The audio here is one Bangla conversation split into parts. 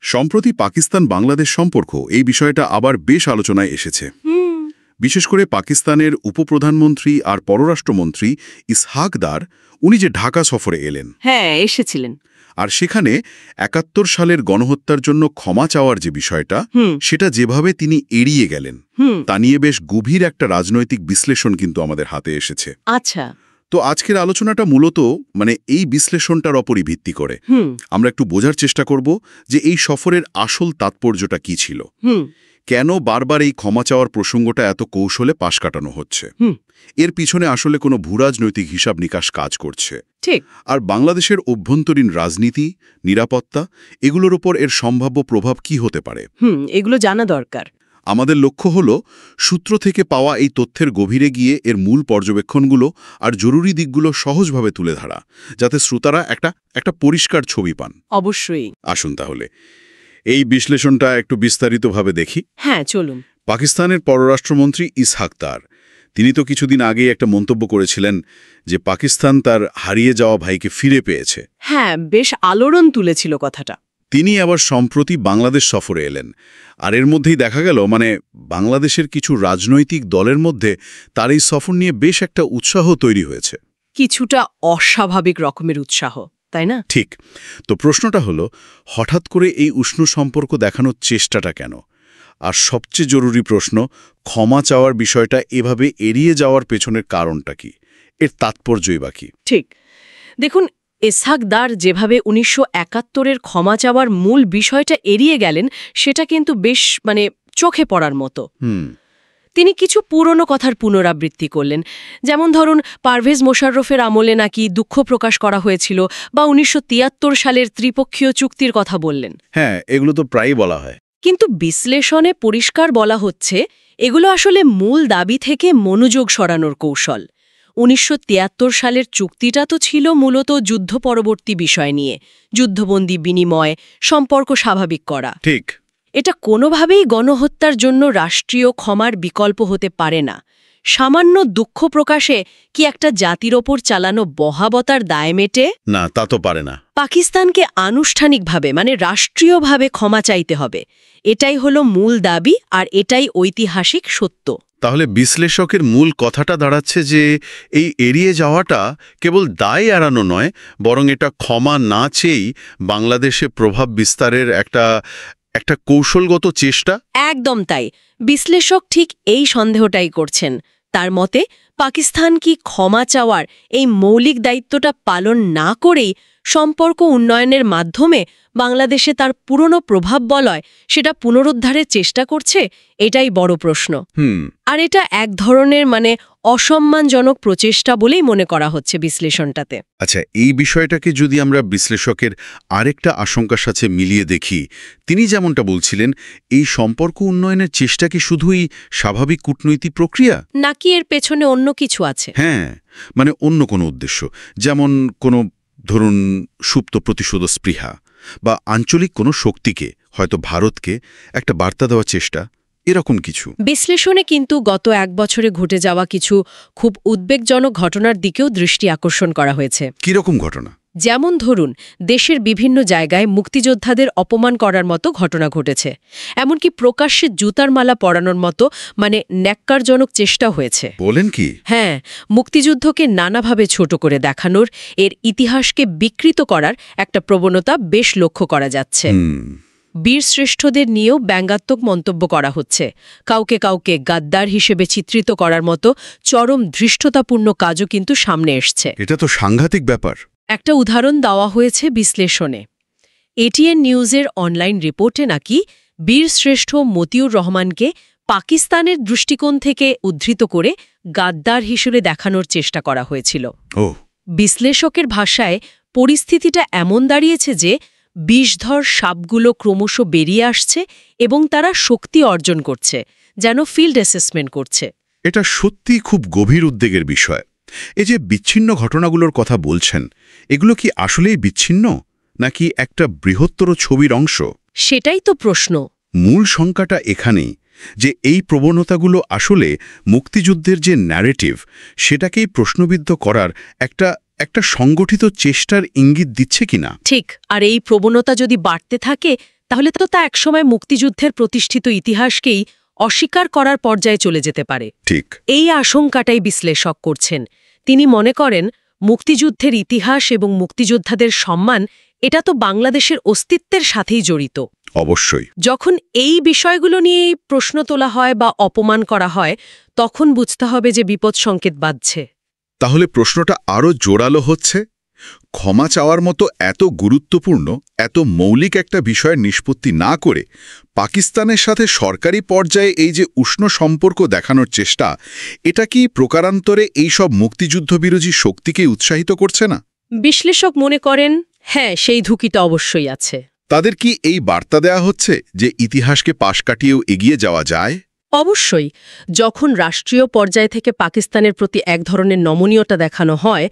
সম্প্রতি পাকিস্তান বাংলাদেশ সম্পর্ক এই বিষয়টা আবার বেশ আলোচনায় এসেছে। বিশেষ করে পাকিস্তানের উপপ্রধানমন্ত্রী আর পররাষ্ট্রমন্ত্রী ইসহাক দার উনি যে ঢাকা সফরে এলেন, হ্যাঁ এসেছিলেন, আর সেখানে ৭১ সালের গণহত্যার জন্য ক্ষমা চাওয়ার যে বিষয়টা সেটা যেভাবে তিনি এড়িয়ে গেলেন তা নিয়ে বেশ গভীর একটা রাজনৈতিক বিশ্লেষণ কিন্তু আমাদের হাতে এসেছে। আচ্ছা, তো আজকের আলোচনাটা মূলত এই বিশ্লেষণটার ওপরই ভিত্তি করে আমরা একটু বোঝার চেষ্টা করব যে এই সফরের আসল তাৎপর্যটা কি ছিল, কেন বারবার এই ক্ষমা চাওয়ার প্রসঙ্গটা এত কৌশলে পাশ কাটানো হচ্ছে, এর পিছনে আসলে কোনো ভূরাজনৈতিক হিসাব নিকাশ কাজ করছে, ঠিক, আর বাংলাদেশের অভ্যন্তরীণ রাজনীতি, নিরাপত্তা এগুলোর ওপর এর সম্ভাব্য প্রভাব কি হতে পারে, এগুলো জানা দরকার। আমাদের লক্ষ্য হল সূত্র থেকে পাওয়া এই তথ্যের গভীরে গিয়ে এর মূল পর্যবেক্ষণগুলো আর জরুরি দিকগুলো সহজভাবে তুলে ধরা, যাতে শ্রোতারা একটা পরিষ্কার ছবি পান। অবশ্যই। আসুন তাহলে এই বিশ্লেষণটা একটু বিস্তারিতভাবে দেখি। হ্যাঁ, চলুন। পাকিস্তানের পররাষ্ট্রমন্ত্রী ইসহাক দার তিনি তো কিছুদিন আগেই একটা মন্তব্য করেছিলেন যে পাকিস্তান তার হারিয়ে যাওয়া ভাইকে ফিরে পেয়েছে। হ্যাঁ, বেশ আলোড়ন তুলেছিল কথাটা। তিনি আবার সম্প্রতি বাংলাদেশ সফরে এলেন, আর এর মধ্যেই দেখা গেল বাংলাদেশের কিছু রাজনৈতিক দলের মধ্যে তার এই সফর নিয়ে বেশ একটা উৎসাহ তৈরি হয়েছে, কিছুটা অস্বাভাবিক রকমের উৎসাহ, তাই না? ঠিক। তো প্রশ্নটা হলো, হঠাৎ করে এই উষ্ণ সম্পর্ক দেখানোর চেষ্টাটা কেন? আর সবচেয়ে জরুরি প্রশ্ন, ক্ষমা চাওয়ার বিষয়টা এভাবে এড়িয়ে যাওয়ার পেছনের কারণটা কি, এর তাৎপর্যই বা কি? ঠিক, দেখুন, ইসহাক দার যেভাবে ১৯৭১-এর ক্ষমা চাওয়ার মূল বিষয়টা এড়িয়ে গেলেন সেটা কিন্তু বেশ চোখে পড়ার মতো। তিনি কিছু পুরনো কথার পুনরাবৃত্তি করলেন, যেমন ধরুন পারভেজ মোশাররফের আমলে নাকি দুঃখ প্রকাশ করা হয়েছিল, বা ১৯৭৩ সালের ত্রিপক্ষীয় চুক্তির কথা বললেন। হ্যাঁ, এগুলো তো প্রায়ই বলা হয়। কিন্তু বিশ্লেষণে পরিষ্কার বলা হচ্ছে এগুলো আসলে মূল দাবি থেকে মনোযোগ সরানোর কৌশল। ১৯৭৩ সালের চুক্তিটা তো ছিল মূলত যুদ্ধ পরবর্তী বিষয় নিয়ে, যুদ্ধবন্দী বিনিময়, সম্পর্ক স্বাভাবিক করা। ঠিক, এটা কোনোভাবেই গণহত্যার জন্য রাষ্ট্রীয় ক্ষমার বিকল্প হতে পারে না। সামান্য দুঃখ প্রকাশে কি একটা জাতির ওপর চালানো বহাবতার দায় মেটে? না, তা তো পারে না। পাকিস্তানকে আনুষ্ঠানিকভাবে রাষ্ট্রীয়ভাবে ক্ষমা চাইতে হবে, এটাই হলো মূল দাবি, আর এটাই ঐতিহাসিক সত্য। তাহলে বিশ্লেষকের মূল কথাটা দাঁড়াচ্ছে যে এই এড়িয়ে যাওয়াটা কেবল দায় এড়ানো নয়, বরং এটা ক্ষমা না চেয়েই বাংলাদেশে প্রভাব বিস্তারের একটা কৌশলগত চেষ্টা। একদম তাই, বিশ্লেষক ঠিক এই সন্দেহটাই করছেন। তার মতে পাকিস্তান কি ক্ষমা চাওয়ার এই মৌলিক দায়িত্বটা পালন না করেই সম্পর্ক উন্নয়নের মাধ্যমে বাংলাদেশে তার পুরনো প্রভাব বলয় সেটা পুনরুদ্ধারের চেষ্টা করছে? এটাই বড় প্রশ্ন। আর এটা এক ধরনের অসম্মানজনক প্রচেষ্টা বলেই মনে করা হচ্ছে বিশ্লেষণটাতে। আচ্ছা, এই বিষয়টাকে যদি আমরা বিশ্লেষকের আরেকটা আশঙ্কার সাথে মিলিয়ে দেখি, তিনি যেমনটা বলছিলেন, এই সম্পর্ক উন্নয়নের চেষ্টা কি শুধুই স্বাভাবিক কূটনৈতিক প্রক্রিয়া, নাকি এর পেছনে অন্য কিছু আছে? হ্যাঁ, অন্য কোনো উদ্দেশ্য, যেমন কোনো ধরুন সুপ্ত প্রতিশোধ স্পৃহা বা আঞ্চলিক কোনো শক্তিকে, হয়তো ভারতকে একটা বার্তা দেওয়ার চেষ্টা, এরকম কিছু? বিশ্লেষণে কিন্তু গত এক বছরে ঘটে যাওয়া কিছু খুব উদ্বেগজনক ঘটনার দিকেও দৃষ্টি আকর্ষণ করা হয়েছে। কিরকম ঘটনা? যেমন ধরুন, দেশের বিভিন্ন জায়গায় মুক্তিযোদ্ধাদের অপমান করার মতো ঘটনা ঘটেছে, এমনকি প্রকাশ্যে জুতার মালা পরানোর মতো ন্যাক্কারজনক চেষ্টা হয়েছে। বলেন কি? হ্যাঁ, মুক্তিযুদ্ধকে নানাভাবে ছোট করে দেখানোর, এর ইতিহাসকে বিকৃত করার একটা প্রবণতা বেশ লক্ষ্য করা যাচ্ছে। বীরশ্রেষ্ঠদের নিয়েও ব্যঙ্গাত্মক মন্তব্য করা হচ্ছে, কাউকে কাউকে গাদ্দার হিসেবে চিত্রিত করার মতো চরম ধৃষ্টতাপূর্ণ কাজও কিন্তু সামনে এসছে। এটা তো সাংঘাতিক ব্যাপার। একটা উদাহরণ দেওয়া হয়েছে বিশ্লেষণে। এটিএন নিউজের অনলাইন রিপোর্টে নাকি বীরশ্রেষ্ঠ মতিউর রহমানকে পাকিস্তানের দৃষ্টিকোণ থেকে উদ্ধৃত করে গাদ্দার হিসেবে দেখানোর চেষ্টা করা হয়েছিল। বিশ্লেষকের ভাষায় পরিস্থিতিটা এমন দাঁড়িয়েছে যে বিষধর সাপগুলো ক্রমশ বেরিয়ে আসছে এবং তারা শক্তি অর্জন করছে, যেন ফিল্ড অ্যাসেসমেন্ট করছে। এটা সত্যি খুব গভীর উদ্বেগের বিষয়। এই যে বিচ্ছিন্ন ঘটনাগুলোর কথা বলছেন, এগুলো কি আসলেই বিচ্ছিন্ন, নাকি একটা বৃহত্তর ছবির অংশ? সেটাই তো প্রশ্ন। মূল শঙ্কাটা এখানেই যে এই প্রবণতাগুলো আসলে মুক্তিযুদ্ধের যে ন্যারেটিভ সেটাকেই প্রশ্নবিদ্ধ করার একটা সংগঠিত চেষ্টার ইঙ্গিত দিচ্ছে কিনা। ঠিক, আর এই প্রবণতা যদি বাড়তে থাকে তাহলে তো তা একসময় মুক্তিযুদ্ধের প্রতিষ্ঠিত ইতিহাসকেই অস্বীকার করার পর্যায়ে চলে যেতে পারে। ঠিক এই আশঙ্কাটাই বিশ্লেষক করছেন। তিনি মনে করেন মুক্তিযুদ্ধের ইতিহাস এবং মুক্তিযোদ্ধাদের সম্মান এটা তো বাংলাদেশের অস্তিত্বের সাথেই জড়িত। অবশ্যই। যখন এই বিষয়গুলো নিয়ে প্রশ্ন তোলা হয় বা অপমান করা হয়, তখন বুঝতে হবে যে বিপদ সংকেত বাজছে। তাহলে প্রশ্নটা আরও জোরালো হচ্ছে, ক্ষমা চাওয়ার মতো এত গুরুত্বপূর্ণ, এত মৌলিক একটা বিষয়ের নিষ্পত্তি না করে পাকিস্তানের সাথে সরকারি পর্যায়ে এই যে উষ্ণ সম্পর্ক দেখানোর চেষ্টা, এটা কি প্রকারান্তরে এইসব মুক্তিযুদ্ধবিরোধী শক্তিকে উৎসাহিত করছে না? বিশ্লেষক মনে করেন, হ্যাঁ, সেই ঝুঁকিটা অবশ্যই আছে। তাদের কি এই বার্তা দেয়া হচ্ছে যে ইতিহাসকে পাশ কাটিয়েও এগিয়ে যাওয়া যায়? অবশ্যই। যখন রাষ্ট্রীয় পর্যায় থেকে পাকিস্তানের প্রতি এক ধরনের নমনীয়তা দেখানো হয়,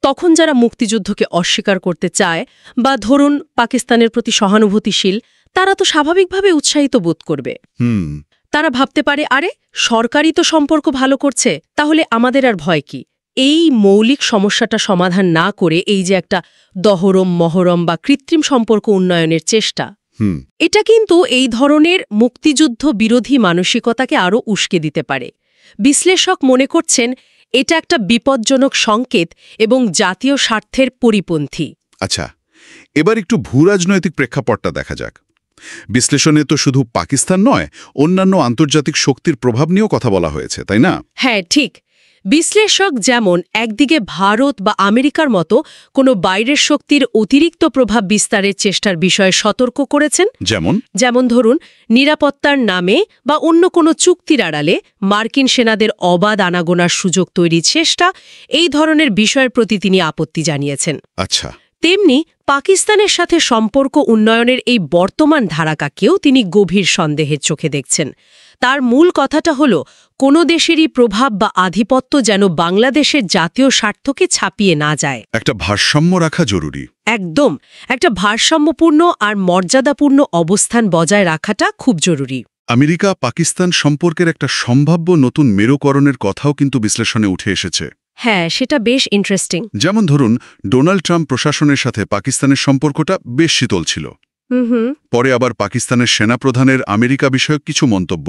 তখন যারা মুক্তিযুদ্ধকে অস্বীকার করতে চায় বা ধরুন পাকিস্তানের প্রতি সহানুভূতিশীল, তারা তো স্বাভাবিকভাবে উৎসাহিত বোধ করবে। তারা ভাবতে পারে, আরে সরকারই তো সম্পর্ক ভালো করছে, তাহলে আমাদের আর ভয় কি? এই মৌলিক সমস্যাটা সমাধান না করে এই যে একটা দহরম মহরম বা কৃত্রিম সম্পর্ক উন্নয়নের চেষ্টা, এটা কিন্তু এই ধরনের মুক্তিযুদ্ধ বিরোধী মানসিকতাকে আরও উস্কে দিতে পারে। বিশ্লেষক মনে করছেন এটা একটা বিপজ্জনক সংকেত এবং জাতীয় স্বার্থের পরিপন্থী। আচ্ছা, এবার একটু ভূরাজনৈতিক প্রেক্ষাপটটা দেখা যাক। বিশ্লেষণে তো শুধু পাকিস্তান নয়, অন্যান্য আন্তর্জাতিক শক্তির প্রভাব নিয়েও কথা বলা হয়েছে, তাই না? হ্যাঁ, ঠিক। বিশ্লেষক যেমন একদিকে ভারত বা আমেরিকার মতো কোনো বাইরের শক্তির অতিরিক্ত প্রভাব বিস্তারের চেষ্টার বিষয়ে সতর্ক করেছেন, যেমন ধরুন নিরাপত্তার নামে বা অন্য কোনো চুক্তির আড়ালে মার্কিন সেনাদের অবাধ আনাগোনার সুযোগ তৈরির চেষ্টা, এই ধরনের বিষয়ের প্রতি তিনি আপত্তি জানিয়েছেন। আচ্ছা। তেমনি পাকিস্তানের সাথে সম্পর্ক উন্নয়নের এই বর্তমান ধারাকাকেও তিনি গভীর সন্দেহের চোখে দেখছেন। তার মূল কথাটা হলো, কোনো দেশেরই প্রভাব বা আধিপত্য যেন বাংলাদেশের জাতীয় স্বার্থকে ছাপিয়ে না যায়। একটা ভারসাম্য রাখা জরুরি। একদম, একটা ভারসাম্যপূর্ণ আর মর্যাদাপূর্ণ অবস্থান বজায় রাখাটা খুব জরুরি। আমেরিকা পাকিস্তান সম্পর্কের একটা সম্ভাব্য নতুন মেরুকরণের কথাও কিন্তু বিশ্লেষণে উঠে এসেছে। হ্যাঁ, সেটা বেশ ইন্টারেস্টিং। যেমন ধরুন, ডোনাল্ড ট্রাম্প প্রশাসনের সাথে পাকিস্তানের সম্পর্কটা বেশ শীতল ছিল। পরে আবার পাকিস্তানের সেনাপ্রধানের আমেরিকা বিষয়ক কিছু মন্তব্য,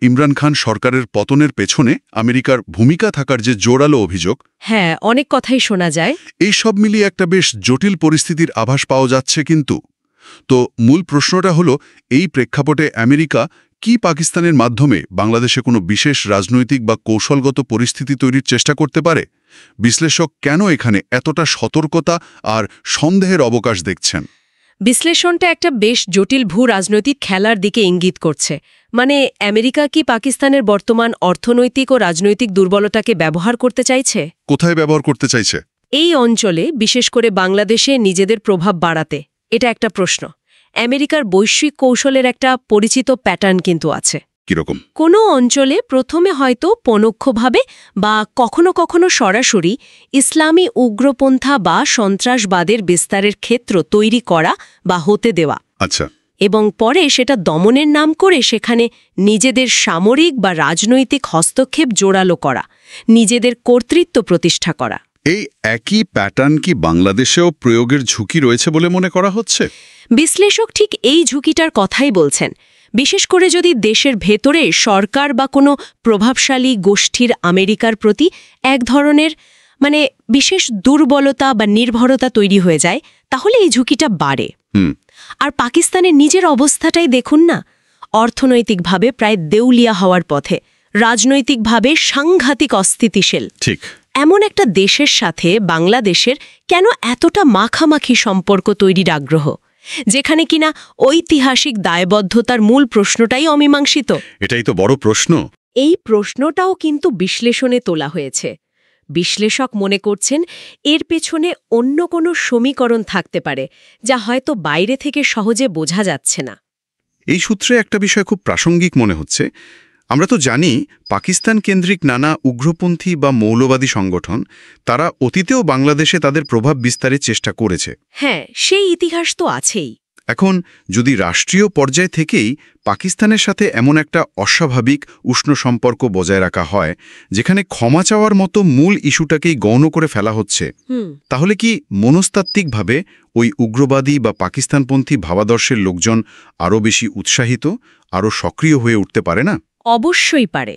ইমরান খান সরকারের পতনের পেছনে আমেরিকার ভূমিকা থাকার যে জোরালো অভিযোগ, হ্যাঁ, অনেক কথাই শোনা যায়। এই সব মিলিয়ে একটা বেশ জটিল পরিস্থিতির আভাস পাওয়া যাচ্ছে। কিন্তু তো মূল প্রশ্নটা হলো, এই প্রেক্ষাপটে আমেরিকা কি পাকিস্তানের মাধ্যমে বাংলাদেশে কোনো বিশেষ রাজনৈতিক বা কৌশলগত পরিস্থিতি তৈরির চেষ্টা করতে পারে? বিশ্লেষক কেন এখানে এতটা সতর্কতা আর সন্দেহের অবকাশ দেখছেন? বিশ্লেষণটা একটা বেশ জটিল ভূ রাজনৈতিক খেলার দিকে ইঙ্গিত করছে। মানে আমেরিকা কি পাকিস্তানের বর্তমান অর্থনৈতিক ও রাজনৈতিক দুর্বলতাকে ব্যবহার করতে চাইছে? কোথায় ব্যবহার করতে চাইছে? এই অঞ্চলে, বিশেষ করে বাংলাদেশে নিজেদের প্রভাব বাড়াতে, এটা একটা প্রশ্ন। আমেরিকার বৈশ্বিক কৌশলের একটা পরিচিত প্যাটার্ন কিন্তু আছে। কিরকম? কোনো অঞ্চলে প্রথমে হয়তো পরোক্ষভাবে বা কখনো কখনো সরাসরি ইসলামী উগ্রপন্থা বা সন্ত্রাসবাদের বিস্তারের ক্ষেত্র তৈরি করা বা হতে দেওয়া। আচ্ছা। এবং পরে সেটা দমনের নাম করে সেখানে নিজেদের সামরিক বা রাজনৈতিক হস্তক্ষেপ জোরালো করা, নিজেদের কর্তৃত্ব প্রতিষ্ঠা করা। এই একই প্যাটার্ন কি বাংলাদেশেও প্রয়োগের ঝুঁকি রয়েছে বলে মনে করা হচ্ছে? বিশ্লেষক ঠিক এই ঝুঁকিটার কথাই বলছেন। বিশেষ করে যদি দেশের ভেতরে সরকার বা কোনো প্রভাবশালী গোষ্ঠীর আমেরিকার প্রতি এক ধরনের বিশেষ দুর্বলতা বা নির্ভরতা তৈরি হয়ে যায়, তাহলে এই ঝুঁকিটা বাড়ে। আর পাকিস্তানের নিজের অবস্থাটাই দেখুন না, অর্থনৈতিকভাবে প্রায় দেউলিয়া হওয়ার পথে, রাজনৈতিকভাবে সাংঘাতিক অস্থিতিশীল। ঠিক। এমন একটা দেশের সাথে বাংলাদেশের কেন এতটা মাখামাখি সম্পর্ক তৈরির আগ্রহ, যেখানে কিনা ঐতিহাসিক দায়বদ্ধতার মূল প্রশ্নটাই অমীমাংসিত? এটাই তো বড় প্রশ্ন। এই প্রশ্নটাও কিন্তু বিশ্লেষণে তোলা হয়েছে। বিশ্লেষক মনে করছেন এর পেছনে অন্য কোনো সমীকরণ থাকতে পারে, যা হয়তো বাইরে থেকে সহজে বোঝা যাচ্ছে না। এই সূত্রে একটা বিষয় খুব প্রাসঙ্গিক মনে হচ্ছে। আমরা তো জানি পাকিস্তান কেন্দ্রিক নানা উগ্রপন্থী বা মৌলবাদী সংগঠন, তারা অতীতেও বাংলাদেশে তাদের প্রভাব বিস্তারের চেষ্টা করেছে। হ্যাঁ, সেই ইতিহাস তো আছেই। এখন যদি রাষ্ট্রীয় পর্যায় থেকেই পাকিস্তানের সাথে এমন একটা অস্বাভাবিক উষ্ণ সম্পর্ক বজায় রাখা হয় যেখানে ক্ষমা চাওয়ার মতো মূল ইস্যুটাকেই গৌণ করে ফেলা হচ্ছে, তাহলে কি মনস্তাত্ত্বিকভাবে ওই উগ্রবাদী বা পাকিস্তানপন্থী ভাবাদর্শের লোকজন আরও বেশি উৎসাহিত, আরও সক্রিয় হয়ে উঠতে পারে না? অবশ্যই পারে।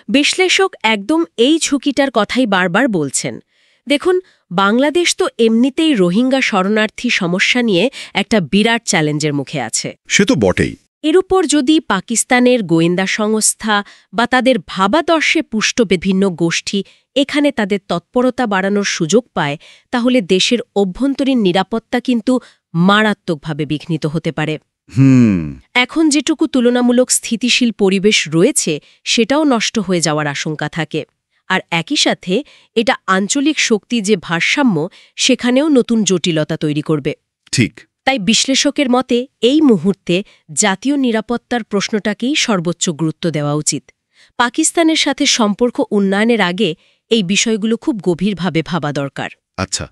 বিশ্লেষক একদম এই ঝুঁকিটার কথাই বারবার বলছেন। দেখুন, বাংলাদেশ তো এমনিতেই রোহিঙ্গা শরণার্থী সমস্যা নিয়ে একটা বিরাট চ্যালেঞ্জের মুখে আছে। সে তো বটেই। এর উপর যদি পাকিস্তানের গোয়েন্দা সংস্থা বা তাদের ভাবাদর্শে পুষ্ট বিভিন্ন গোষ্ঠী এখানে তাদের তৎপরতা বাড়ানোর সুযোগ পায়, তাহলে দেশের অভ্যন্তরীণ নিরাপত্তা কিন্তু মারাত্মকভাবে বিঘ্নিত হতে পারে। এখন যেটুকু তুলনামূলক স্থিতিশীল পরিবেশ রয়েছে সেটাও নষ্ট হয়ে যাওয়ার আশঙ্কা থাকে। আর একই সাথে এটা আঞ্চলিক শক্তি যে ভারসাম্য, সেখানেও নতুন জটিলতা তৈরি করবে। ঠিক। তাই বিশ্লেষকের মতে এই মুহূর্তে জাতীয় নিরাপত্তার প্রশ্নটাকেই সর্বোচ্চ গুরুত্ব দেওয়া উচিত। পাকিস্তানের সাথে সম্পর্ক উন্নয়নের আগে এই বিষয়গুলো খুব গভীরভাবে ভাবা দরকার। আচ্ছা,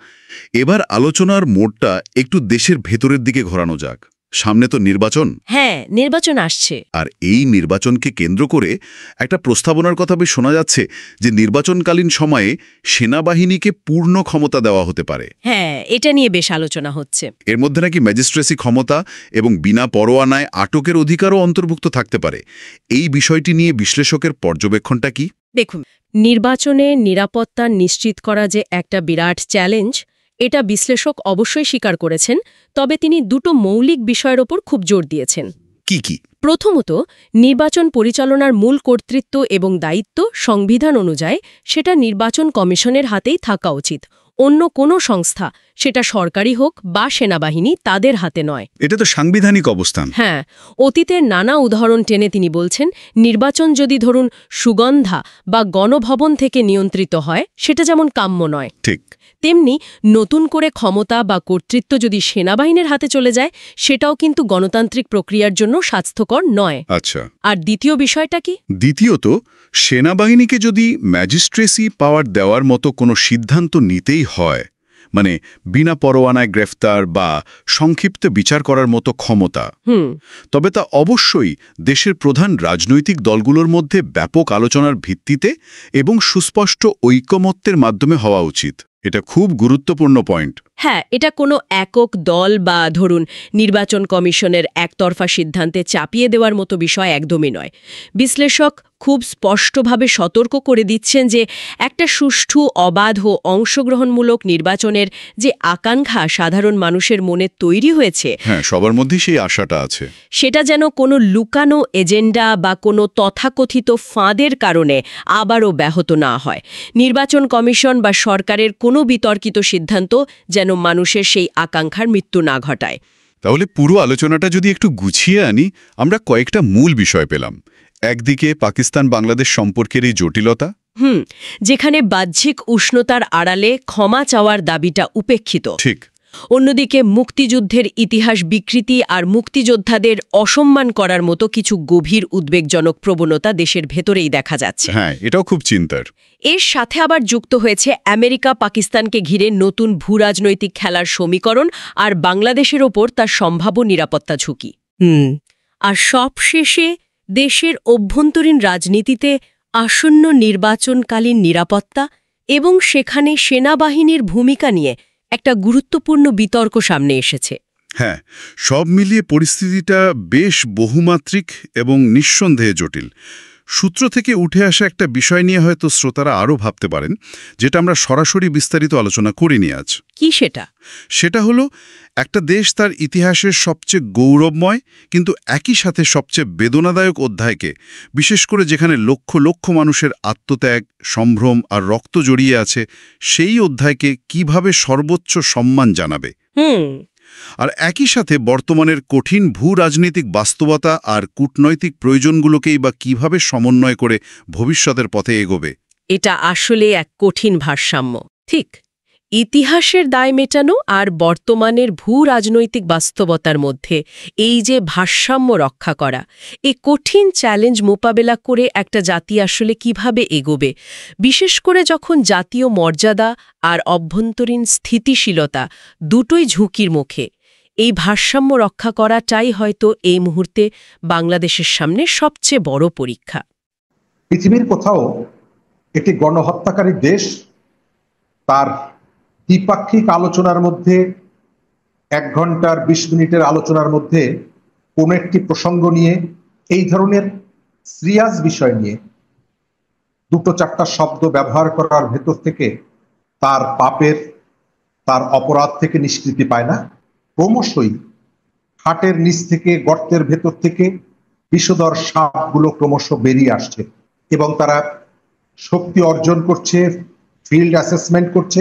এবার আলোচনার মোড়টা একটু দেশের ভেতরের দিকে ঘোরানো যাক। সামনে তো নির্বাচন। হ্যাঁ, নির্বাচন আসছে। আর এই নির্বাচনকে কেন্দ্র করে একটা প্রস্তাবনার কথা বেশ শোনা যাচ্ছে যে নির্বাচনকালীন সময়ে সেনাবাহিনীকে পূর্ণ ক্ষমতা দেওয়া হতে পারে। হ্যাঁ, এটা নিয়ে বেশ আলোচনা হচ্ছে। এর মধ্যে নাকি ম্যাজিস্ট্রেসি ক্ষমতা এবং বিনা পরোয়ানায় আটকের অধিকারও অন্তর্ভুক্ত থাকতে পারে। এই বিষয়টি নিয়ে বিশ্লেষকের পর্যবেক্ষণটা কি? দেখুন, নির্বাচনে নিরাপত্তা নিশ্চিত করা যে একটা বিরাট চ্যালেঞ্জ, এটা বিশ্লেষক অবশ্যই স্বীকার করেছেন। তবে তিনি দুটো মৌলিক বিষয়ের ওপর খুব জোর দিয়েছেন। কি কি? প্রথমত, নির্বাচন পরিচালনার মূল কর্তৃত্ব এবং দায়িত্ব সংবিধান অনুযায়ী সেটা নির্বাচন কমিশনের হাতেই থাকা উচিত। অন্য কোনো সংস্থা, সেটা সরকারি হোক বা সেনাবাহিনী, তাদের হাতে নয়। এটা তো সাংবিধানিক অবস্থান। হ্যাঁ, অতীতের নানা উদাহরণ টেনে তিনি বলছেন, নির্বাচন যদি ধরুন সুগন্ধা বা গণভবন থেকে নিয়ন্ত্রিত হয়, সেটা যেমন কাম্য নয়, ঠিক তেমনি নতুন করে ক্ষমতা বা কর্তৃত্ব যদি সেনাবাহিনীর হাতে চলে যায়, সেটাও কিন্তু গণতান্ত্রিক প্রক্রিয়ার জন্য স্বাস্থ্যকর নয়। আচ্ছা। আর দ্বিতীয় বিষয়টা কি? দ্বিতীয়ত, সেনাবাহিনীকে যদি ম্যাজিস্ট্রেসি পাওয়ার দেওয়ার মতো কোনো সিদ্ধান্ত নিতেই হয়, মানে বিনা পরোয়ানায় গ্রেফতার বা সংক্ষিপ্ত বিচার করার মতো ক্ষমতা, তবে তা অবশ্যই দেশের প্রধান রাজনৈতিক দলগুলোর মধ্যে ব্যাপক আলোচনার ভিত্তিতে এবং সুস্পষ্ট ঐকমত্যের মাধ্যমে হওয়া উচিত। এটা খুব গুরুত্বপূর্ণ পয়েন্ট। হ্যাঁ, এটা কোনো একক দল বা ধরুন নির্বাচন কমিশনের একতরফা সিদ্ধান্তে চাপিয়ে দেওয়ার মতো বিষয় একদমই নয়। বিশ্লেষক খুব স্পষ্টভাবে সতর্ক করে দিচ্ছেন যে একটা সুষ্ঠু, অবাধ ও অংশগ্রহণমূলক নির্বাচনের যে আকাঙ্ক্ষা সাধারণ মানুষের মনে তৈরি হয়েছে, হ্যাঁ, সবার মধ্যেই সেই আশাটা আছে, সেটা যেন কোনো লুকানো এজেন্ডা বা কোনো তথাকথিত ফাঁদের কারণে আবারও ব্যাহত না হয়। নির্বাচন কমিশন বা সরকারের কোনো বিতর্কিত সিদ্ধান্ত যেন মানুষের সেই আকাঙ্ক্ষার মৃত্যু না ঘটায়। তাহলে পুরো আলোচনাটা যদি একটু গুছিয়ে আনি, আমরা কয়েকটা মূল বিষয় পেলাম। একদিকে পাকিস্তান বাংলাদেশ সম্পর্কের এই জটিলতা, যেখানে বাহ্যিক উষ্ণতার আড়ালে ক্ষমা চাওয়ার দাবিটা উপেক্ষিত। ঠিক। অন্যদিকে মুক্তিযুদ্ধের ইতিহাস বিকৃতি আর মুক্তিযোদ্ধাদের অসম্মান করার মতো কিছু গভীর উদ্বেগজনক প্রবণতা দেশের ভেতরেই দেখা যাচ্ছে। হ্যাঁ, এটাও খুব চিন্তার। এর সাথে আবার যুক্ত হয়েছে আমেরিকা পাকিস্তানকে ঘিরে নতুন ভূরাজনৈতিক খেলার সমীকরণ আর বাংলাদেশের ওপর তার সম্ভাব্য নিরাপত্তা ঝুঁকি। আর সবশেষে দেশের অভ্যন্তরীণ রাজনীতিতে আসন্ন নির্বাচনকালীন নিরাপত্তা এবং সেখানে সেনাবাহিনীর ভূমিকা নিয়ে একটা গুরুত্বপূর্ণ বিতর্ক সামনে এসেছে। হ্যাঁ, সব মিলিয়ে পরিস্থিতিটা বেশ বহুমাত্রিক এবং নিঃসন্দেহে জটিল। সূত্র থেকে উঠে আসা একটা বিষয় নিয়ে হয়তো শ্রোতারা আরও ভাবতে পারেন, যেটা আমরা সরাসরি বিস্তারিত আলোচনা করিনি আজ। কি সেটা? সেটা হলো, একটা দেশ তার ইতিহাসের সবচেয়ে গৌরবময় কিন্তু একই সাথে সবচেয়ে বেদনাদায়ক অধ্যায়কে, বিশেষ করে যেখানে লক্ষ লক্ষ মানুষের আত্মত্যাগ, সম্ভ্রম আর রক্ত জড়িয়ে আছে, সেই অধ্যায়কে কিভাবে সর্বোচ্চ সম্মান জানাবে। আর একই সাথে বর্তমানের কঠিন ভূ-রাজনৈতিক বাস্তবতা আর কূটনৈতিক প্রয়োজনগুলোকেই বা কিভাবে সমন্বয় করে ভবিষ্যতের পথে এগোবে। এটা আসলে এক কঠিন ভারসাম্য। ঠিক, ইতিহাসের দায় মেটানো আর বর্তমানের ভূ-রাজনৈতিক বাস্তবতার মধ্যে এই যে ভারসাম্য রক্ষা করা, এই কঠিন চ্যালেঞ্জ মোকাবেলা করে একটা জাতি আসলে কিভাবে এগোবে, বিশেষ করে যখন জাতীয় মর্যাদা আর অভ্যন্তরীণ স্থিতিশীলতা দুটোই ঝুঁকির মুখে। এই ভারসাম্য রক্ষা করাটাই হয়তো এই মুহূর্তে বাংলাদেশের সামনে সবচেয়ে বড় পরীক্ষা। পৃথিবীর কোথাও একটি গণহত্যাকারী দেশ তার দ্বিপাক্ষিক আলোচনার মধ্যে 1 ঘন্টার 20 মিনিটের আলোচনার মধ্যে কোনো একটি প্রসঙ্গ নিয়ে, এই ধরনের সিরিয়াস বিষয় নিয়ে 2-4টা শব্দ ব্যবহার করার ভেতর থেকে তার পাপের, তার অপরাধ থেকে নিষ্কৃতি পায় না। ক্রমশই হাটের নিচ থেকে, গর্তের ভেতর থেকে বিষধর সাপগুলো ক্রমশ বেরিয়ে আসছে এবং তারা শক্তি অর্জন করছে, ফিল্ড অ্যাসেসমেন্ট করছে।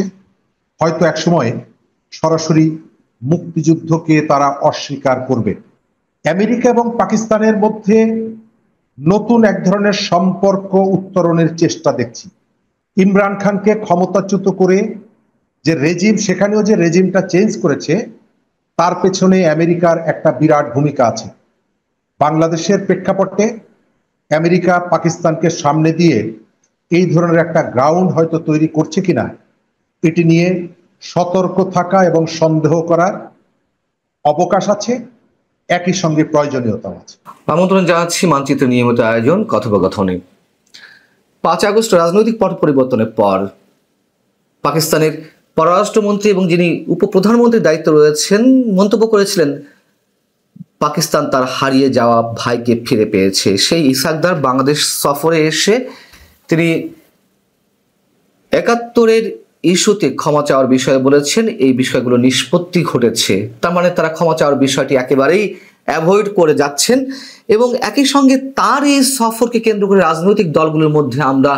হয়তো একসময় সরাসরি মুক্তিযুদ্ধকে তারা অস্বীকার করবে। আমেরিকা এবং পাকিস্তানের মধ্যে নতুন এক ধরনের সম্পর্ক উত্তরণের চেষ্টা দেখছি। ইমরান খানকে ক্ষমতাচ্যুত করে যে রেজিম, সেখানেও যে রেজিমটা চেঞ্জ করেছে, তার পেছনে আমেরিকার একটা বিরাট ভূমিকা আছে। বাংলাদেশের প্রেক্ষাপটে আমেরিকা পাকিস্তানকে সামনে দিয়ে এই ধরনের একটা গ্রাউন্ড হয়তো তৈরি করছে কিনা, এটি নিয়ে সতর্ক থাকা এবং সন্দেহ করার অবকাশ আছে, একই সঙ্গে প্রয়োজনীয়তাও আছে। আমন্ত্রণ জানাচ্ছি মানচিত্র নিয়মিত আয়োজন কথোপকথনে। 5 আগস্ট রাজনৈতিক পট পরিবর্তনের পর পাকিস্তানের পররাষ্ট্রমন্ত্রী এবং যিনি উপপ্রধানমন্ত্রীর দায়িত্ব রয়েছেন মন্তব্য করেছিলেন পাকিস্তান তার হারিয়ে যাওয়া ভাইকে ফিরে পেয়েছে। সেই ইসাকদার বাংলাদেশ সফরে এসে তিনি 71-এর ইস্যুতে ক্ষমা চাওয়ার বিষয়ে বলেছেন এই বিষয়গুলো নিষ্পত্তি ঘটেছে। তার মানে তারা ক্ষমা চাওয়ার বিষয়টি একেবারেই অ্যাভয়েড করে যাচ্ছেন এবং একই সঙ্গে তার এই সফরকে কেন্দ্র করে রাজনৈতিক দলগুলোর মধ্যে আমরা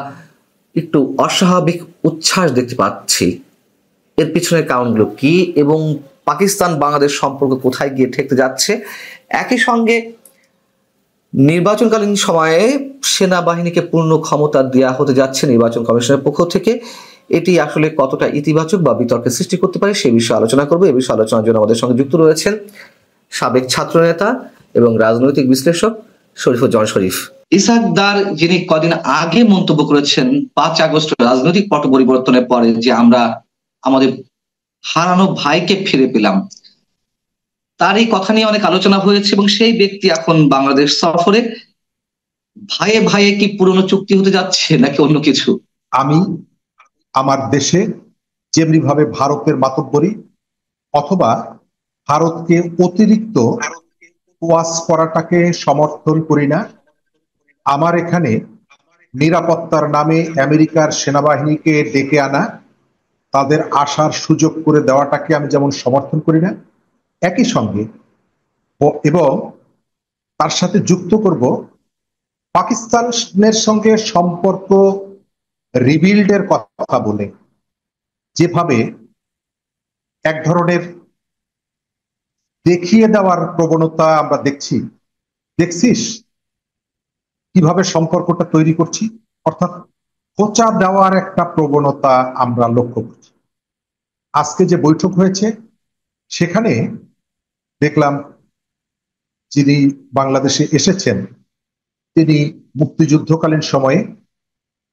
একটু অস্বাভাবিক উচ্ছ্বাস দেখতে পাচ্ছি। এর পিছনের কারণগুলো কি এবং পাকিস্তান বাংলাদেশ সম্পর্ক কোথায় গিয়ে ঠেকতে যাচ্ছে? একই সঙ্গে নির্বাচনকালীন সময়ে সেনাবাহিনীকে পূর্ণ ক্ষমতা দেওয়া হতে যাচ্ছে নির্বাচন কমিশনের পক্ষ থেকে। এটি আসলে কতটা ইতিবাচক বা বিতর্কের সৃষ্টি করতে পারে সে বিষয়ে আলোচনা করব। এই বিষয়ে আলোচনার জন্য আমাদের সঙ্গে যুক্ত রয়েছেন সাবেক ছাত্রনেতা এবং রাজনৈতিক বিশ্লেষক শরীফুজ্জামান শরীফ। ইসাকদার যিনি কদিন আগে মন্তব্য করেছেন 5 আগস্ট রাজনৈতিক পট পরিবর্তনের পরে যে আমরা আমাদের হারানো ভাইকে ফিরে পেলাম, তার এই কথা নিয়ে অনেক আলোচনা হয়েছে এবং সেই ব্যক্তি এখন বাংলাদেশ সফরে। ভাইয়ে ভাইয়ে কি পুরনো চুক্তি হতে যাচ্ছে নাকি অন্য কিছু? আমি আমার দেশে যেমনি ভাবে ভারতের মাতব্বরি অথবা ভারতকে অতিরিক্ত ওয়াশ করাটাকে সমর্থন করি না। আমার এখানে নিরাপত্তার নামে আমেরিকার সেনাবাহিনীকে ডেকে আনা, তাদের আসার সুযোগ করে দেওয়াটাকে আমি যেমন সমর্থন করি না, একই সঙ্গে এবং তার সাথে যুক্ত করব পাকিস্তানের সঙ্গে সম্পর্ক রিবিল্ডের কথা বলে যেভাবে এক ধরনের দেখিয়ে দেওয়ার প্রবণতা আমরা দেখছিস কিভাবে সম্পর্কটা তৈরি করছি, অর্থাৎ খোঁচা দেওয়ার একটা প্রবণতা আমরা লক্ষ্য করছি। আজকে যে বৈঠক হয়েছে সেখানে দেখলাম যিনি বাংলাদেশে এসেছেন তিনি মুক্তিযুদ্ধকালীন সময়ে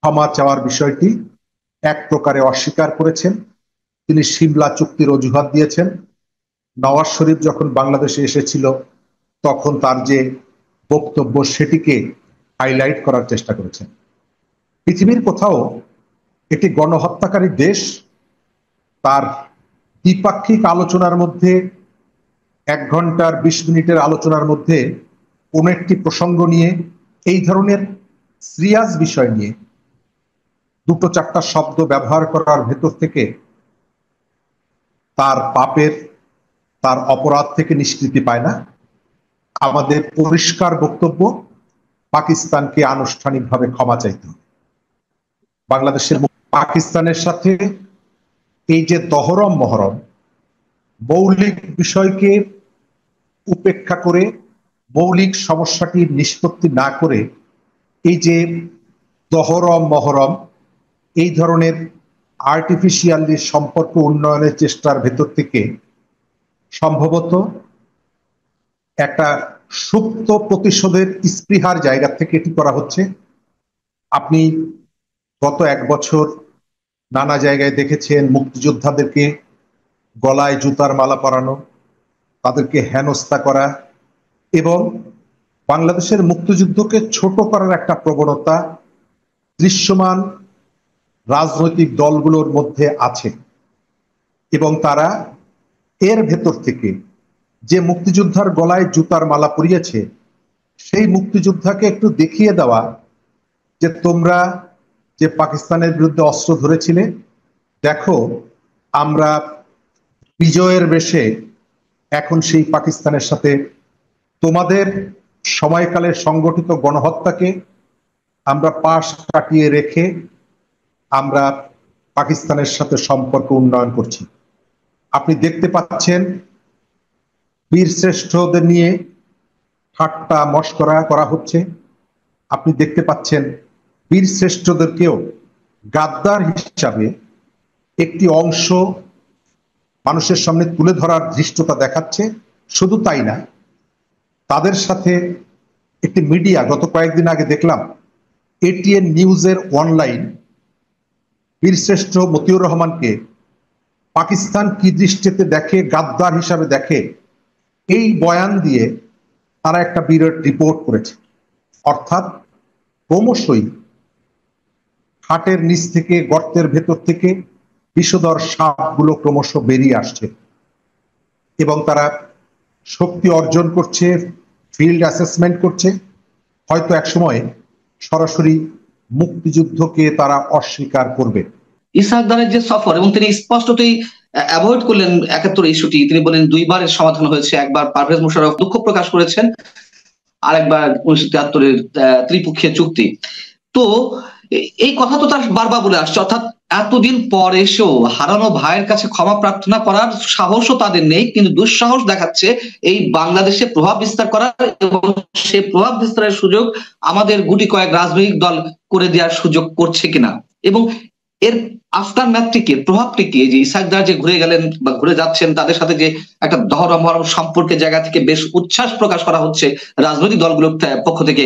ক্ষমা চাওয়ার বিষয়টি এক প্রকারে অস্বীকার করেছেন। তিনি সিমলা চুক্তির অজুহাত দিয়েছেন। নওয়াজ শরীফ যখন বাংলাদেশে এসেছিল তখন তার যে বক্তব্য সেটিকে হাইলাইট করার চেষ্টা করেছেন। পৃথিবীর কোথাও একটি গণহত্যাকারী দেশ তার দ্বিপাক্ষিক আলোচনার মধ্যে 1 ঘন্টার 20 মিনিটের আলোচনার মধ্যে কোনো একটি প্রসঙ্গ নিয়ে, এই ধরনের সিরিয়াস বিষয় নিয়ে 2-4টা শব্দ ব্যবহার করার ভেতর থেকে তার পাপের, তার অপরাধ থেকে নিষ্কৃতি পায় না। আমাদের পরিষ্কার বক্তব্য, পাকিস্তানকে আনুষ্ঠানিকভাবে ক্ষমা চাইতে হবে। বাংলাদেশের পাকিস্তানের সাথে এই যে দহরম মহরম, মৌলিক বিষয়কে উপেক্ষা করে, মৌলিক সমস্যাটি নিষ্পত্তি না করে এই যে দহরম মহরম, এই ধরনের আর্টিফিশিয়ালি সম্পর্ক উন্নয়নের চেষ্টার ভেতর থেকে সম্ভবত একটা সুপ্ত প্রতিশোধের স্পৃহার জায়গা থেকে এটি করা হচ্ছে। আপনি গত 1 বছর নানা জায়গায় দেখেছেন মুক্তিযোদ্ধাদেরকে গলায় জুতার মালা পরানো, তাদেরকে হেনস্থা করা এবং বাংলাদেশের মুক্তিযুদ্ধকে ছোট করার একটা প্রবণতা দৃশ্যমান রাজনৈতিক দলগুলোর মধ্যে আছে এবং তারা এর ভেতর থেকে যে মুক্তিযোদ্ধার গলায় জুতার মালা পরিয়েছে সেই মুক্তিযোদ্ধাকে একটু দেখিয়ে দেওয়া যে তোমরা যে পাকিস্তানের বিরুদ্ধে অস্ত্র ধরেছিলে, দেখো আমরা বিজয়ের বেশে এখন সেই পাকিস্তানের সাথে তোমাদের সময়কালের সংগঠিত গণহত্যাকে আমরা পাশ কাটিয়ে রেখে আমরা পাকিস্তানের সাথে সম্পর্ক উন্নয়ন করছি। আপনি দেখতে পাচ্ছেন বীরশ্রেষ্ঠদের নিয়ে ঠাট্টা মশকরা করা হচ্ছে। আপনি দেখতে পাচ্ছেন বীরশ্রেষ্ঠদেরকেও গাদ্দার হিসাবে একটি অংশ মানুষের সামনে তুলে ধরার ধৃষ্টতা দেখাচ্ছে। শুধু তাই না, তাদের সাথে একটি মিডিয়া গত কয়েকদিন আগে দেখলাম এটিএন নিউজের অনলাইন বীরশ্রেষ্ঠ মতিউর রহমানকে পাকিস্তান কি দৃষ্টিতে দেখে, গাদ্দার হিসাবে দেখে, এই বয়ান দিয়ে তারা একটা বিরাট রিপোর্ট করেছে। অর্থাৎ ক্রমশই হাটের নিচ থেকে, গর্তের ভেতর থেকে বিষধর সাপগুলো ক্রমশ বেরিয়ে আসছে এবং তারা শক্তি অর্জন করছে, ফিল্ড অ্যাসেসমেন্ট করছে। হয়তো একসময় সরাসরি মুক্তিযুদ্ধকে তারা অস্বীকার করবে। ইসহাক দারের যে সফর, এবং তিনি স্পষ্টতই অ্যাভয়েড করলেন ৭১ ইস্যুটি। তিনি বলেন দুইবারের সমাধান হয়েছে, একবার পারভেজ মোশাররফ দুঃখ প্রকাশ করেছেন, আরেকবার ১৯৭৩-এর ত্রিপক্ষীয় চুক্তি। তো এই কথা তো তার বারবার বলে আসছে, অর্থাৎ এতদিন পর এসেও হারানো ভাইয়ের কাছে ক্ষমা প্রার্থনা করার সাহসও তাদের নেই, কিন্তু দুঃসাহস দেখাচ্ছে এই বাংলাদেশে প্রভাব বিস্তার করার, এবং সেই প্রভাব বিস্তারের সুযোগ আমাদের গুটি কয়েক রাজনৈতিক দল করে দেওয়ার সুযোগ করছে কিনা। এবং এর আফটার ম্যাথটিকে, প্রভাবটিকে, যে ইসহাক দার যে ঘুরে গেলেন বা ঘুরে যাচ্ছেন, তাদের সাথে যে একটা দহরমহরম সম্পর্কের জায়গা থেকে বেশ উচ্ছ্বাস প্রকাশ করা হচ্ছে রাজনৈতিক দলগুলোর পক্ষ থেকে,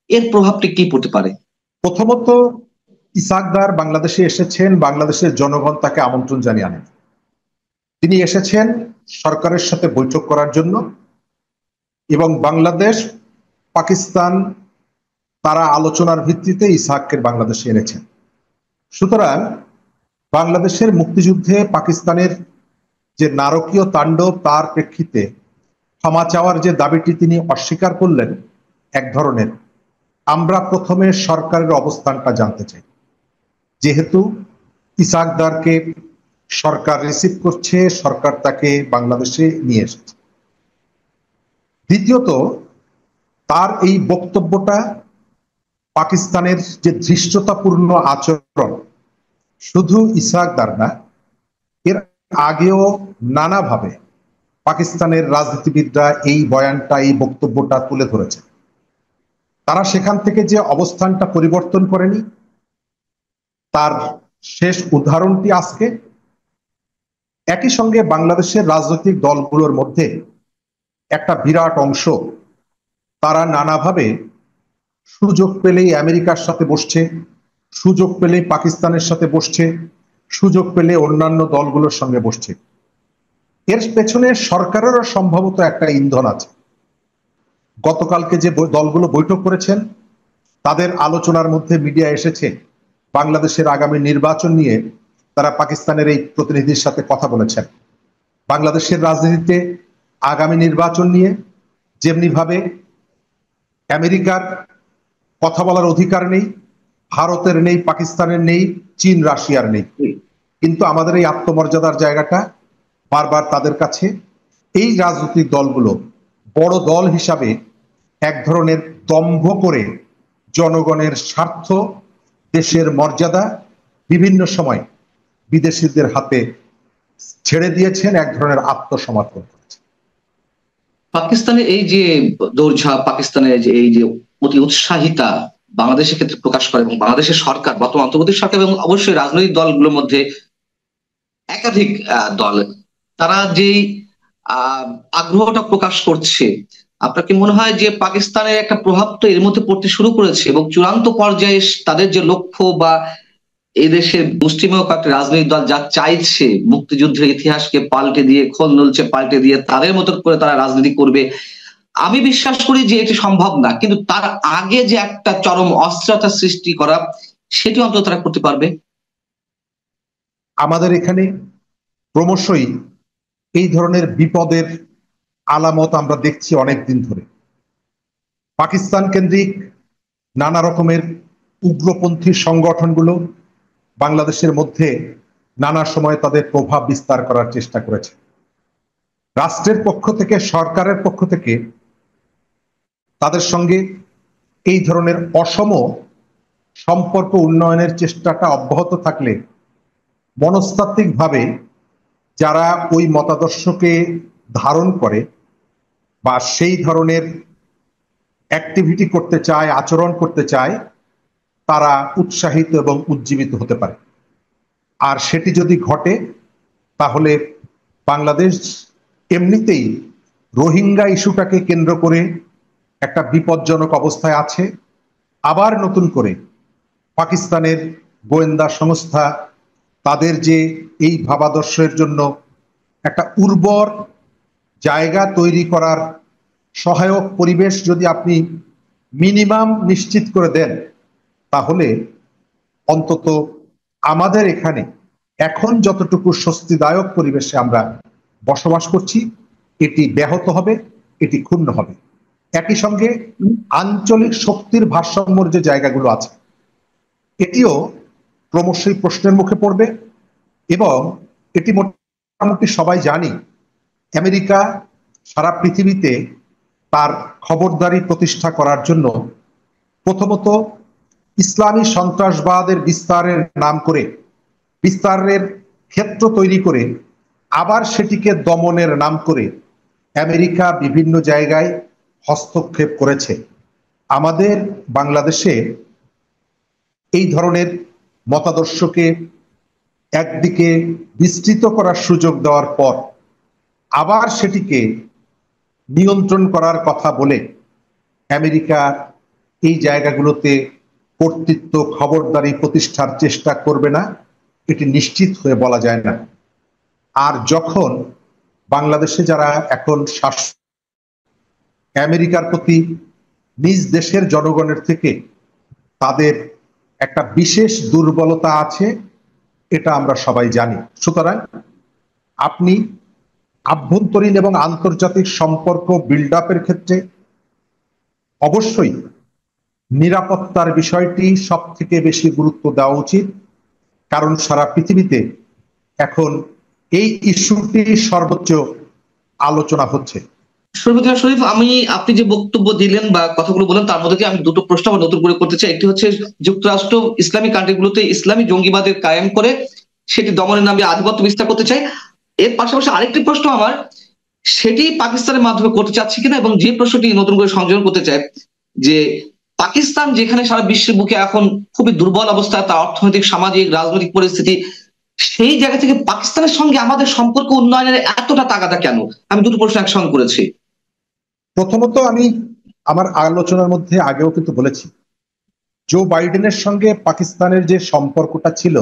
এর প্রভাবটি কি পড়তে পারে? প্রথমত, ইসহাক দার বাংলাদেশে এসেছেন, বাংলাদেশের জনগণ তাকে আমন্ত্রণ জানিয়ে আনেন। তিনি এসেছেন সরকারের সাথে বৈঠক করার জন্য, এবং বাংলাদেশ পাকিস্তান তারা আলোচনার ভিত্তিতে ইসহাককে বাংলাদেশে এনেছেন। সুতরাং বাংলাদেশের মুক্তিযুদ্ধে পাকিস্তানের যে নারকীয় তাণ্ডব, তার প্রেক্ষিতে ক্ষমা চাওয়ার যে দাবিটি তিনি অস্বীকার করলেন, এক ধরনের আমরা প্রথমে সরকারের অবস্থানটা জানতে চাই। যেহেতু ইসহাক দারকে সরকার রিসিভ করছে, সরকার তাকে বাংলাদেশে নিয়ে এসেছে। দ্বিতীয়ত, তার এই বক্তব্যটা পাকিস্তানের যে ধৃষ্টতাপূর্ণ আচরণ, শুধু ইসহাক দার না, এর আগেও নানাভাবে পাকিস্তানের রাজনীতিবিদরা এই বয়ানটা, এই বক্তব্যটা তুলে ধরেছে। তারা সেখান থেকে যে অবস্থানটা পরিবর্তন করেনি, তার শেষ উদাহরণটি আজকে। একই সঙ্গে বাংলাদেশের রাজনৈতিক দলগুলোর মধ্যে একটা বিরাট অংশ তারা নানাভাবে সুযোগ পেলেই আমেরিকার সাথে বসছে, সুযোগ পেলেই পাকিস্তানের সাথে বসছে, সুযোগ পেলে অন্যান্য দলগুলোর সঙ্গে বসছে। এর পেছনে সরকারেরও সম্ভবত একটা ইন্ধন আছে। গতকালকে যে দলগুলো বৈঠক করেছেন, তাদের আলোচনার মধ্যে মিডিয়া এসেছে বাংলাদেশের আগামী নির্বাচন নিয়ে তারা পাকিস্তানের এই প্রতিনিধির সাথে কথা বলেছেন। বাংলাদেশের রাজনীতিতে আগামী নির্বাচন নিয়ে যেমনি ভাবে আমেরিকার কথা বলার অধিকার নেই, ভারতের নেই, পাকিস্তানের নেই, চীন রাশিয়ার নেই, কিন্তু আমাদের এই আত্মমর্যাদার জায়গাটা বারবার তাদের কাছে এই রাজনৈতিক দলগুলো বড় দল হিসাবে এক ধরনের দম্ভ করে জনগণের স্বার্থ, দেশের মর্যাদা বিভিন্ন সময় বিদেশিদের হাতে ছেড়ে দিয়েছেন, এক ধরনের আত্মসমর্পণ করেছেন। পাকিস্তানের এই যে দৌড়ঝাঁপ, পাকিস্তানের এই যে অতি উৎসাহিতা বাংলাদেশের ক্ষেত্রে প্রকাশ করে, এবং বাংলাদেশের সরকার, বর্তমান অন্তর্বর্তী সরকার এবং অবশ্যই রাজনৈতিক দলগুলোর মধ্যে একাধিক দল, তারা যে আগ্রহটা প্রকাশ করছে, আপনার কি মনে হয় যে পাকিস্তানের একটা প্রভাব তো এর মধ্যে পড়তে শুরু করেছে, এবং চূড়ান্ত পর্যায়ে তাদের যে লক্ষ্য বা এই দেশের মুষ্টিমেয় কয়েকটা রাজনৈতিক দল যা চাইছে মুক্তিযুদ্ধের ইতিহাসকে পাল্টে দিয়ে, খোল নলছে পাল্টে দিয়ে তাদের মতো করে তারা রাজনীতি করবে, আমি বিশ্বাস করি যে এটি সম্ভব না। কিন্তু তার আগে যে একটা চরম অস্থিরতা সৃষ্টি করা, সেটি অন্তত তারা করতে পারবে। আমাদের এখানে ক্রমশই এই ধরনের বিপদের আলামত আমরা দেখছি অনেক দিন ধরে। পাকিস্তান কেন্দ্রিক নানা রকমের উগ্রপন্থী সংগঠনগুলো বাংলাদেশের মধ্যে নানা সময় তাদের প্রভাব বিস্তার করার চেষ্টা করেছে। রাষ্ট্রের পক্ষ থেকে, সরকারের পক্ষ থেকে তাদের সঙ্গে এই ধরনের অসম সম্পর্ক উন্নয়নের চেষ্টাটা অব্যাহত থাকলে মনস্তাত্ত্বিকভাবে যারা ওই মতাদর্শকে ধারণ করে বা সেই ধরনের অ্যাক্টিভিটি করতে চায়, আচরণ করতে চায়, তারা উৎসাহিত এবং উজ্জীবিত হতে পারে। আর সেটি যদি ঘটে তাহলে বাংলাদেশ এমনিতেই রোহিঙ্গা ইস্যুটাকে কেন্দ্র করে একটা বিপজ্জনক অবস্থায় আছে। আবার নতুন করে পাকিস্তানের গোয়েন্দা সংস্থা তাদের যে এই ভাবাদর্শের জন্য একটা উর্বর জায়গা তৈরি করার সহায়ক পরিবেশ যদি আপনি মিনিমাম নিশ্চিত করে দেন, তাহলে অন্তত আমাদের এখানে এখন যতটুকু স্বস্তিদায়ক পরিবেশে আমরা বসবাস করছি এটি ব্যাহত হবে, এটি ক্ষুণ্ণ হবে। একই সঙ্গে আঞ্চলিক শক্তির ভারসাম্যর যে জায়গাগুলো আছে এটিও ক্রমশই প্রশ্নের মুখে পড়বে। এবং এটি মোটামুটি সবাই জানি, আমেরিকা সারা পৃথিবীতে তার খবরদারি প্রতিষ্ঠা করার জন্য প্রথমত ইসলামী সন্ত্রাসবাদের বিস্তারের নাম করে, বিস্তারের ক্ষেত্র তৈরি করে, আবার সেটিকে দমনের নাম করে আমেরিকা বিভিন্ন জায়গায় হস্তক্ষেপ করেছে। আমাদের বাংলাদেশে এই ধরনের মতাদর্শকে একদিকে বিস্তৃত করার সুযোগ দেওয়ার পর আবার সেটিকে নিয়ন্ত্রণ করার কথা বলে আমেরিকা এই জায়গাগুলোতে কর্তৃত্ব, খবরদারি প্রতিষ্ঠার চেষ্টা করবে না, এটি নিশ্চিত হয়ে বলা যায় না। আর যখন বাংলাদেশে যারা এখন আমেরিকার প্রতি নিজ দেশের জনগণের থেকে তাদের একটা বিশেষ দুর্বলতা আছে, এটা আমরা সবাই জানি। সুতরাং আপনি আভ্যন্তরীণ এবং আন্তর্জাতিক সম্পর্ক বিল্ড আপের ক্ষেত্রে অবশ্যই নিরাপত্তার বিষয়টি সব থেকে বেশি গুরুত্ব দেওয়া উচিত, কারণ সারা পৃথিবীতে এখন এই ইস্যুটি সর্বোচ্চ আলোচনা হচ্ছে। শরীফ, আপনি যে বক্তব্য দিলেন বা কথাগুলো বলেন তার মধ্যে আমি দুটো প্রশ্ন আবার নতুন করে করতে চাই। একটি হচ্ছে যুক্তরাষ্ট্র ইসলামী কান্ট্রিগুলোতে ইসলামী জঙ্গিবাদের কায়েম করে সেটি দমনের নামে আধিপত্য বিস্তার করতে চায়। এর পাশাপাশি আরেকটি প্রশ্ন আমার, সেটি পাকিস্তানের মাধ্যমে করতে চাচ্ছে কিনা, এবং যে প্রশ্নটি নতুন করে সংযোজন করতে চায় যে পাকিস্তান যেখানে সারা বিশ্বের বুকে এখন খুবই দুর্বল অবস্থা, তার অর্থনৈতিক, সামাজিক, রাজনৈতিক পরিস্থিতি, সেই জায়গা থেকে পাকিস্তানের সঙ্গে আমাদের সম্পর্ক উন্নয়নের এতটা তাগাদা কেন? আমি দুটো প্রশ্ন একসঙ্গে করেছি। প্রথমত আমি আমার আলোচনার মধ্যে আগেও কিন্তু বলেছি, জো বাইডেনের সঙ্গে পাকিস্তানের যে সম্পর্কটা ছিল,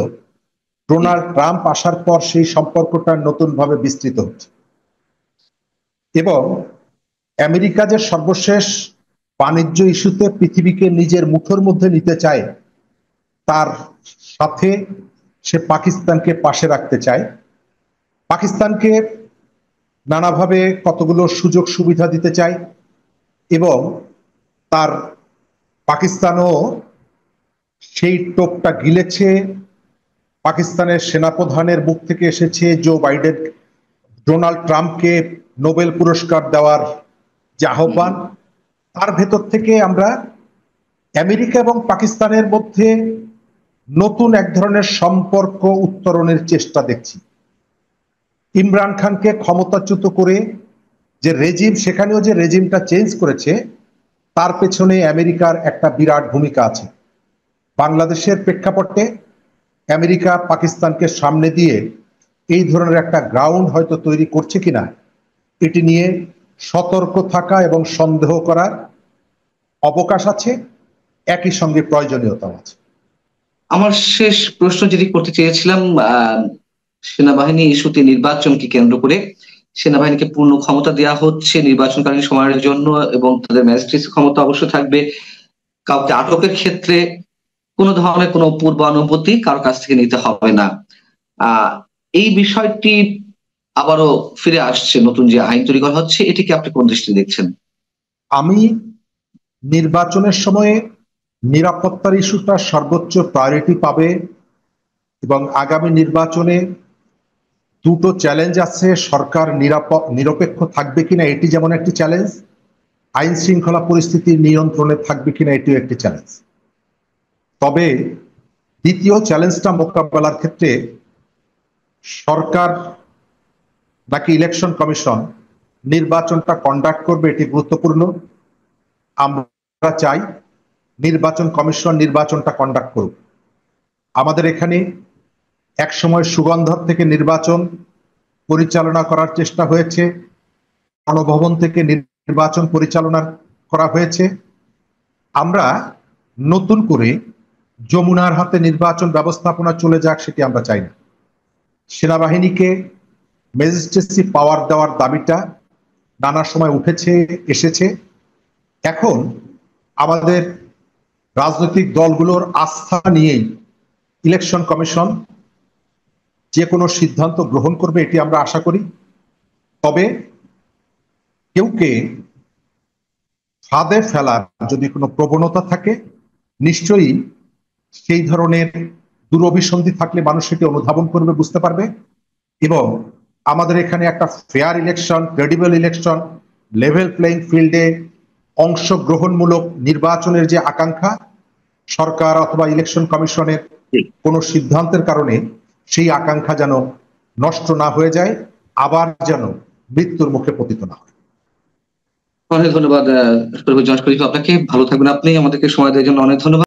ডোনাল্ড ট্রাম্প আসার পর সেই সম্পর্কটা নতুনভাবে বিস্তৃত হচ্ছে। এবং আমেরিকা যে সর্বশেষ বাণিজ্য ইস্যুতে পৃথিবীকে নিজের মুঠোর মধ্যে নিতে চায়, তার সাথে সে পাকিস্তানকে পাশে রাখতে চায়। পাকিস্তানকে নানাভাবে কতগুলো সুযোগ সুবিধা দিতে চায় এবং তার পাকিস্তানও সেই টোপটা গিলেছে। পাকিস্তানের সেনাপ্রধানের মুখ থেকে এসেছে জো বাইডেন ডোনাল্ড ট্রাম্পকে নোবেল পুরস্কার দেওয়ার যে আহ্বান, তার ভেতর থেকে আমরা আমেরিকা এবং পাকিস্তানের মধ্যে নতুন এক ধরনের সম্পর্ক উত্তরণের চেষ্টা দেখছি। ইমরান খানকে ক্ষমতাচ্যুত করে যে রেজিম, সেখানেও যে রেজিমটা চেঞ্জ করেছে, তার পেছনে আমেরিকার একটা বিরাট ভূমিকা আছে। বাংলাদেশের প্রেক্ষাপটে আমেরিকা পাকিস্তানকে সামনে দিয়ে এই ধরনের একটা গ্রাউন্ড হয়তো তৈরি করছে কিনা, এটি নিয়ে সতর্ক থাকা এবং সন্দেহ করার অবকাশ আছে, একই সঙ্গে প্রয়োজনীয়তাও আছে। আমার শেষ প্রশ্ন যেটি করতে চেয়েছিলাম, সেনাবাহিনী ইস্যুতে নির্বাচনকে কেন্দ্র করে সেনাবাহিনীকে পূর্ণ ক্ষমতা দেওয়া হচ্ছে নির্বাচনকালীন সময়ের জন্য, এবং তাদের ম্যাজিস্ট্রেসি ক্ষমতা অবশ্য থাকবে। কাউকে আটকের ক্ষেত্রে কোনো ধরনের কোনো পূর্বানুমতি কারো কাছ থেকে নিতে হবে না। এই বিষয়টি আবারও ফিরে আসছে, নতুন যে আইন তৈরি করা হচ্ছে, এটিকে আপনি কোন দৃষ্টিতে দেখছেন? আমি নির্বাচনের সময়ে নিরাপত্তার ইস্যুটা সর্বোচ্চ প্রায়োরিটি পাবে, এবং আগামী নির্বাচনে দুটো চ্যালেঞ্জ আছে। সরকার নিরপেক্ষ থাকবে কিনা এটি যেমন একটি চ্যালেঞ্জ, আইন শৃঙ্খলা পরিস্থিতির নিয়ন্ত্রণে থাকবে কিনা এটিও একটি চ্যালেঞ্জ। তবে দ্বিতীয় চ্যালেঞ্জটা মোকাবেলার ক্ষেত্রে সরকার নাকি ইলেকশন কমিশন নির্বাচনটা কন্ডাক্ট করবে এটি গুরুত্বপূর্ণ। আমরা চাই নির্বাচন কমিশন নির্বাচনটা কন্ডাক্ট করুক। আমাদের এখানে একসময় সুগন্ধর থেকে নির্বাচন পরিচালনা করার চেষ্টা হয়েছে, গণভবন থেকে নির্বাচন পরিচালনা করা হয়েছে। আমরা নতুন করে যমুনার হাতে নির্বাচন ব্যবস্থাপনা চলে যাক সেটি আমরা চাই না। সেনাবাহিনীকে ম্যাজিস্ট্রেসি পাওয়ার দেওয়ার দাবিটা নানা সময় উঠেছে এসেছে। এখন আমাদের রাজনৈতিক দলগুলোর আস্থা নিয়েই ইলেকশন কমিশন যে কোনো সিদ্ধান্ত গ্রহণ করবে এটি আমরা আশা করি। তবে কেউকে ফাঁদে ফেলার যদি কোনো প্রবণতা থাকে, নিশ্চয়ই সেই ধরনের দুরভিসন্ধি থাকলে মানুষ সেটি অনুধাবন করবে, বুঝতে পারবে। এবং আমাদের এখানে একটা fair election, credible election, level playing ফিল্ডে অংশগ্রহণমূলক নির্বাচনের যে আকাঙ্ক্ষা, সরকার অথবা ইলেকশন কমিশনের কোনো সিদ্ধান্তের কারণে সেই আকাঙ্ক্ষা যেন নষ্ট না হয়ে যায়, আবার যেন মৃত্যুর মুখে পতিত না হয়। অনেক ধন্যবাদ আপনাকে। ভালো থাকবেন আপনি। আমাদেরকে সময় দেওয়ার জন্য অনেক ধন্যবাদ।